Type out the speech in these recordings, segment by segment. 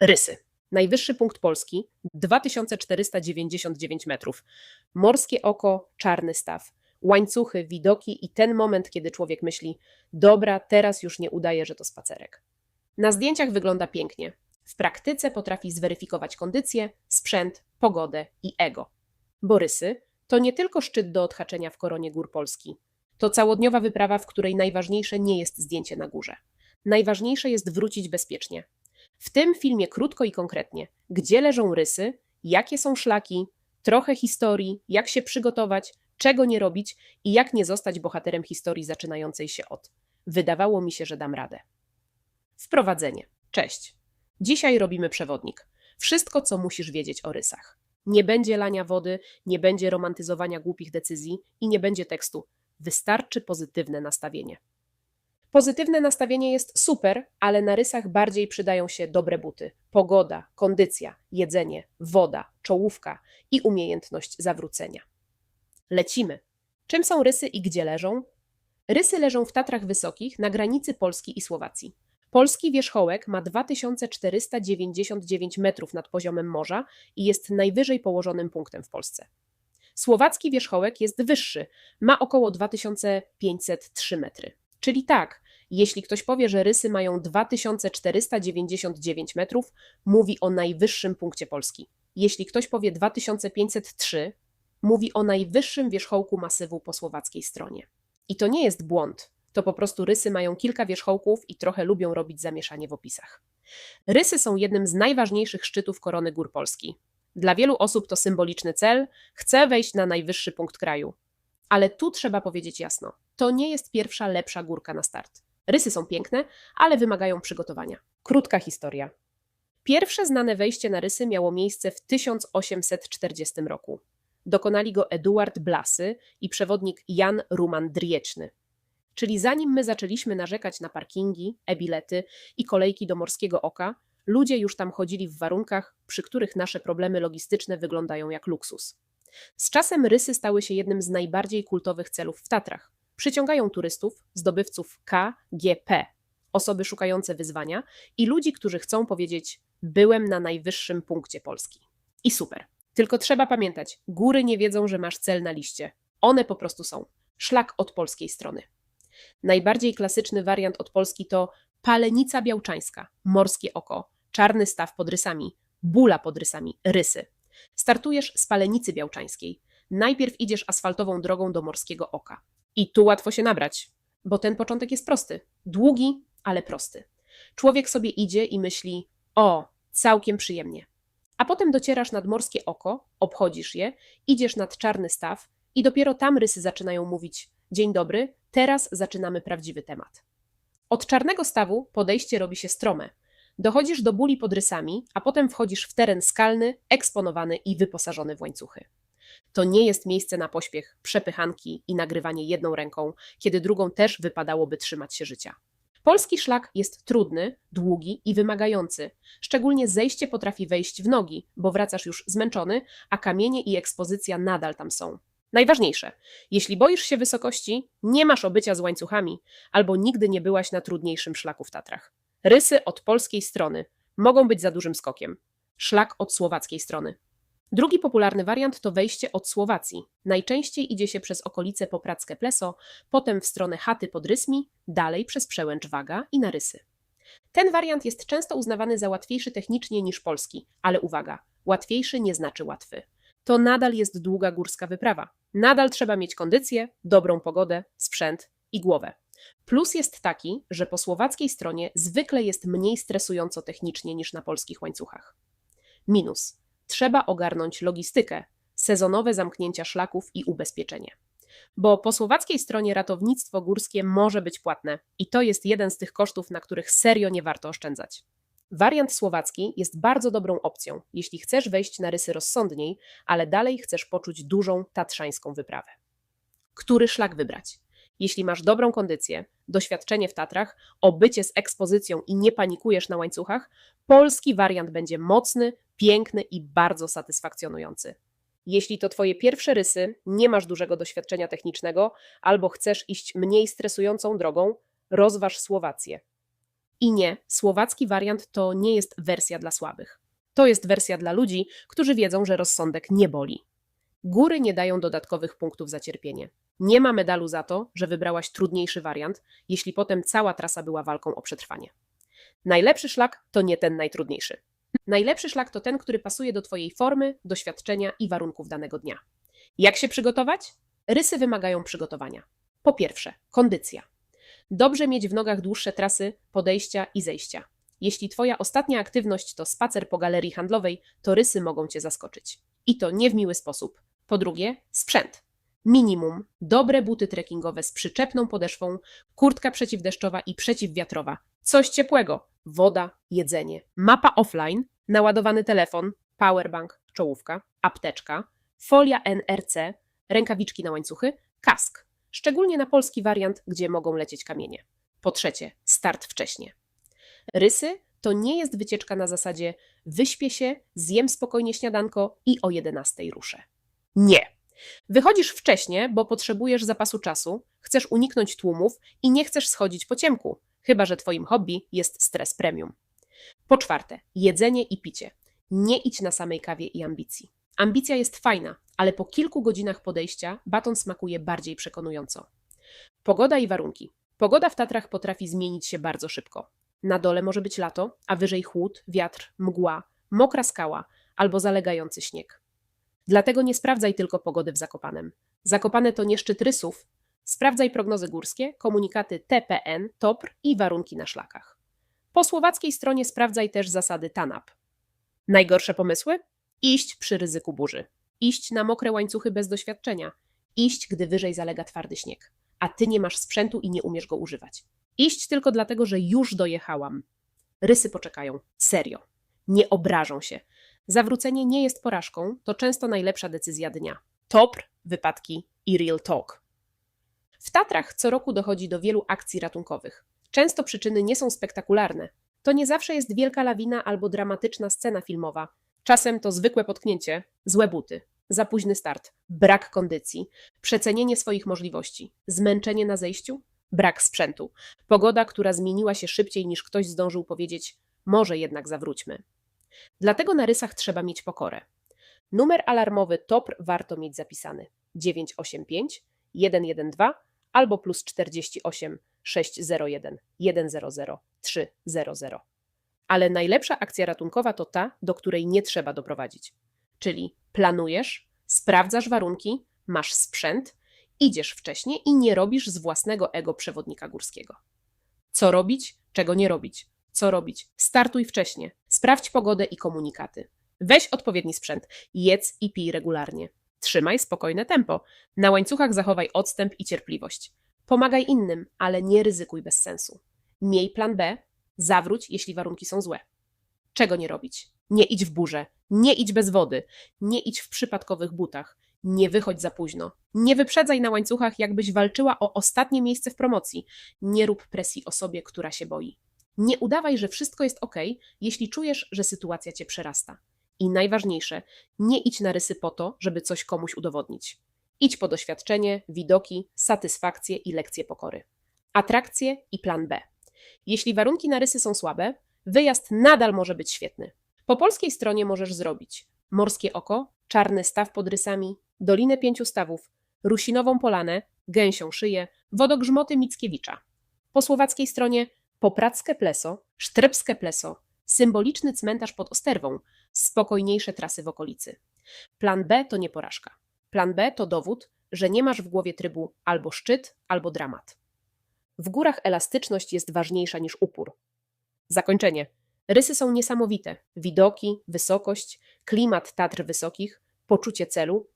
Rysy. Najwyższy punkt Polski 2499 metrów. Morskie oko, czarny staw. Łańcuchy, widoki i ten moment, kiedy człowiek myśli: dobra, teraz już nie udaje, że to spacerek. Na zdjęciach wygląda pięknie. W praktyce potrafi zweryfikować kondycję, sprzęt, pogodę i ego. Bo rysy to nie tylko szczyt do odhaczenia w koronie gór Polski. To całodniowa wyprawa, w której najważniejsze nie jest zdjęcie na górze. Najważniejsze jest wrócić bezpiecznie. W tym filmie krótko i konkretnie, gdzie leżą rysy, jakie są szlaki, trochę historii, jak się przygotować, czego nie robić i jak nie zostać bohaterem historii zaczynającej się od: wydawało mi się, że dam radę. Wprowadzenie. Cześć. Dzisiaj robimy przewodnik. Wszystko, co musisz wiedzieć o rysach. Nie będzie lania wody, nie będzie romantyzowania głupich decyzji i nie będzie tekstu. Wystarczy pozytywne nastawienie. Pozytywne nastawienie jest super, ale na rysach bardziej przydają się dobre buty, pogoda, kondycja, jedzenie, woda, czołówka i umiejętność zawrócenia. Lecimy. Czym są rysy i gdzie leżą? Rysy leżą w Tatrach Wysokich na granicy Polski i Słowacji. Polski wierzchołek ma 2499 metrów nad poziomem morza i jest najwyżej położonym punktem w Polsce. Słowacki wierzchołek jest wyższy, ma około 2503 metry. Czyli tak, jeśli ktoś powie, że rysy mają 2499 metrów, mówi o najwyższym punkcie Polski. Jeśli ktoś powie 2503, mówi o najwyższym wierzchołku masywu po słowackiej stronie. I to nie jest błąd, to po prostu rysy mają kilka wierzchołków i trochę lubią robić zamieszanie w opisach. Rysy są jednym z najważniejszych szczytów korony gór Polski. Dla wielu osób to symboliczny cel, chcę wejść na najwyższy punkt kraju. Ale tu trzeba powiedzieć jasno, to nie jest pierwsza lepsza górka na start. Rysy są piękne, ale wymagają przygotowania. Krótka historia. Pierwsze znane wejście na rysy miało miejsce w 1840 roku. Dokonali go Eduard Blasy i przewodnik Jan Ruman Drieczny. Czyli zanim my zaczęliśmy narzekać na parkingi, e-bilety i kolejki do Morskiego Oka, ludzie już tam chodzili w warunkach, przy których nasze problemy logistyczne wyglądają jak luksus. Z czasem rysy stały się jednym z najbardziej kultowych celów w Tatrach. Przyciągają turystów, zdobywców KGP, osoby szukające wyzwania i ludzi, którzy chcą powiedzieć: byłem na najwyższym punkcie Polski. I super. Tylko trzeba pamiętać, góry nie wiedzą, że masz cel na liście. One po prostu są. Szlak od polskiej strony. Najbardziej klasyczny wariant od Polski to Palenica Białczańska, Morskie Oko, Czarny Staw pod rysami, Bula pod rysami, rysy. Startujesz z Palenicy Białczańskiej. Najpierw idziesz asfaltową drogą do Morskiego Oka. I tu łatwo się nabrać, bo ten początek jest prosty. Długi, ale prosty. Człowiek sobie idzie i myśli: o, całkiem przyjemnie. A potem docierasz nad Morskie Oko, obchodzisz je, idziesz nad Czarny Staw i dopiero tam rysy zaczynają mówić: dzień dobry, teraz zaczynamy prawdziwy temat. Od Czarnego Stawu podejście robi się strome. Dochodzisz do Buli pod rysami, a potem wchodzisz w teren skalny, eksponowany i wyposażony w łańcuchy. To nie jest miejsce na pośpiech, przepychanki i nagrywanie jedną ręką, kiedy drugą też wypadałoby trzymać się życia. Polski szlak jest trudny, długi i wymagający. Szczególnie zejście potrafi wejść w nogi, bo wracasz już zmęczony, a kamienie i ekspozycja nadal tam są. Najważniejsze, jeśli boisz się wysokości, nie masz obycia z łańcuchami, albo nigdy nie byłaś na trudniejszym szlaku w Tatrach. Rysy od polskiej strony mogą być za dużym skokiem. Szlak od słowackiej strony. Drugi popularny wariant to wejście od Słowacji. Najczęściej idzie się przez okolice Popradzkie Pleso, potem w stronę Chaty pod Rysmi, dalej przez Przełęcz Waga i na Rysy. Ten wariant jest często uznawany za łatwiejszy technicznie niż polski, ale uwaga, łatwiejszy nie znaczy łatwy. To nadal jest długa górska wyprawa. Nadal trzeba mieć kondycję, dobrą pogodę, sprzęt i głowę. Plus jest taki, że po słowackiej stronie zwykle jest mniej stresująco technicznie niż na polskich łańcuchach. Minus. Trzeba ogarnąć logistykę, sezonowe zamknięcia szlaków i ubezpieczenie. Bo po słowackiej stronie ratownictwo górskie może być płatne i to jest jeden z tych kosztów, na których serio nie warto oszczędzać. Wariant słowacki jest bardzo dobrą opcją, jeśli chcesz wejść na rysy rozsądniej, ale dalej chcesz poczuć dużą tatrzańską wyprawę. Który szlak wybrać? Jeśli masz dobrą kondycję, doświadczenie w Tatrach, obycie z ekspozycją i nie panikujesz na łańcuchach, polski wariant będzie mocny, piękny i bardzo satysfakcjonujący. Jeśli to twoje pierwsze rysy, nie masz dużego doświadczenia technicznego albo chcesz iść mniej stresującą drogą, rozważ Słowację. I nie, słowacki wariant to nie jest wersja dla słabych. To jest wersja dla ludzi, którzy wiedzą, że rozsądek nie boli. Góry nie dają dodatkowych punktów za cierpienie. Nie ma medalu za to, że wybrałaś trudniejszy wariant, jeśli potem cała trasa była walką o przetrwanie. Najlepszy szlak to nie ten najtrudniejszy. Najlepszy szlak to ten, który pasuje do Twojej formy, doświadczenia i warunków danego dnia. Jak się przygotować? Rysy wymagają przygotowania. Po pierwsze, kondycja. Dobrze mieć w nogach dłuższe trasy, podejścia i zejścia. Jeśli Twoja ostatnia aktywność to spacer po galerii handlowej, to rysy mogą Cię zaskoczyć. I to nie w miły sposób. Po drugie, sprzęt. Minimum dobre buty trekkingowe z przyczepną podeszwą, kurtka przeciwdeszczowa i przeciwwiatrowa. Coś ciepłego, woda, jedzenie, mapa offline, naładowany telefon, powerbank, czołówka, apteczka, folia NRC, rękawiczki na łańcuchy, kask. Szczególnie na polski wariant, gdzie mogą lecieć kamienie. Po trzecie, start wcześnie. Rysy to nie jest wycieczka na zasadzie wyśpię się, zjem spokojnie śniadanko i o 11 ruszę. Nie. Wychodzisz wcześnie, bo potrzebujesz zapasu czasu, chcesz uniknąć tłumów i nie chcesz schodzić po ciemku, chyba że Twoim hobby jest stres premium. Po czwarte, jedzenie i picie. Nie idź na samej kawie i ambicji. Ambicja jest fajna, ale po kilku godzinach podejścia baton smakuje bardziej przekonująco. Pogoda i warunki. Pogoda w Tatrach potrafi zmienić się bardzo szybko. Na dole może być lato, a wyżej chłód, wiatr, mgła, mokra skała albo zalegający śnieg. Dlatego nie sprawdzaj tylko pogody w Zakopanem. Zakopane to nie szczyt rysów. Sprawdzaj prognozy górskie, komunikaty TPN, TOPR i warunki na szlakach. Po słowackiej stronie sprawdzaj też zasady TANAP. Najgorsze pomysły? Iść przy ryzyku burzy. Iść na mokre łańcuchy bez doświadczenia. Iść, gdy wyżej zalega twardy śnieg. A ty nie masz sprzętu i nie umiesz go używać. Iść tylko dlatego, że już dojechałam. Rysy poczekają. Serio. Nie obrażą się. Zawrócenie nie jest porażką, to często najlepsza decyzja dnia. TOPR, wypadki i real talk. W Tatrach co roku dochodzi do wielu akcji ratunkowych. Często przyczyny nie są spektakularne. To nie zawsze jest wielka lawina albo dramatyczna scena filmowa. Czasem to zwykłe potknięcie, złe buty, za późny start, brak kondycji, przecenienie swoich możliwości, zmęczenie na zejściu, brak sprzętu, pogoda, która zmieniła się szybciej niż ktoś zdążył powiedzieć, może jednak zawróćmy. Dlatego na rysach trzeba mieć pokorę. Numer alarmowy TOPR warto mieć zapisany 985 112 albo +48 601 100 300. Ale najlepsza akcja ratunkowa to ta, do której nie trzeba doprowadzić. Czyli planujesz, sprawdzasz warunki, masz sprzęt, idziesz wcześniej i nie robisz z własnego ego przewodnika górskiego. Co robić, czego nie robić? Co robić? Startuj wcześnie, sprawdź pogodę i komunikaty. Weź odpowiedni sprzęt, jedz i pij regularnie. Trzymaj spokojne tempo. Na łańcuchach zachowaj odstęp i cierpliwość. Pomagaj innym, ale nie ryzykuj bez sensu. Miej plan B, zawróć, jeśli warunki są złe. Czego nie robić? Nie idź w burzę, nie idź bez wody, nie idź w przypadkowych butach, nie wychodź za późno, nie wyprzedzaj na łańcuchach, jakbyś walczyła o ostatnie miejsce w promocji, nie rób presji osobie, która się boi. Nie udawaj, że wszystko jest ok, jeśli czujesz, że sytuacja cię przerasta. I najważniejsze, nie idź na rysy po to, żeby coś komuś udowodnić. Idź po doświadczenie, widoki, satysfakcję i lekcje pokory. Atrakcje i plan B. Jeśli warunki na rysy są słabe, wyjazd nadal może być świetny. Po polskiej stronie możesz zrobić Morskie Oko, Czarny Staw pod Rysami, Dolinę Pięciu Stawów, Rusinową Polanę, Gęsią Szyję, Wodogrzmoty Mickiewicza. Po słowackiej stronie Popradzkie Pleso, Sztrebskie Pleso, symboliczny cmentarz pod Osterwą, spokojniejsze trasy w okolicy. Plan B to nie porażka. Plan B to dowód, że nie masz w głowie trybu albo szczyt, albo dramat. W górach elastyczność jest ważniejsza niż upór. Zakończenie. Rysy są niesamowite. Widoki, wysokość, klimat Tatr wysokich, poczucie celu.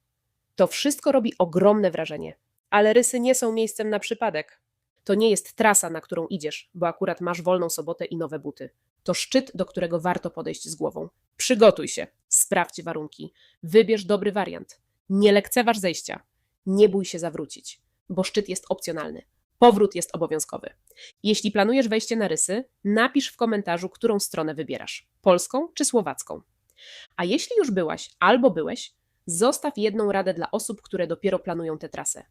To wszystko robi ogromne wrażenie. Ale rysy nie są miejscem na przypadek. To nie jest trasa, na którą idziesz, bo akurat masz wolną sobotę i nowe buty. To szczyt, do którego warto podejść z głową. Przygotuj się, sprawdź warunki, wybierz dobry wariant. Nie lekceważ zejścia. Nie bój się zawrócić, bo szczyt jest opcjonalny. Powrót jest obowiązkowy. Jeśli planujesz wejście na rysy, napisz w komentarzu, którą stronę wybierasz. Polską czy słowacką. A jeśli już byłaś albo byłeś, zostaw jedną radę dla osób, które dopiero planują tę trasę.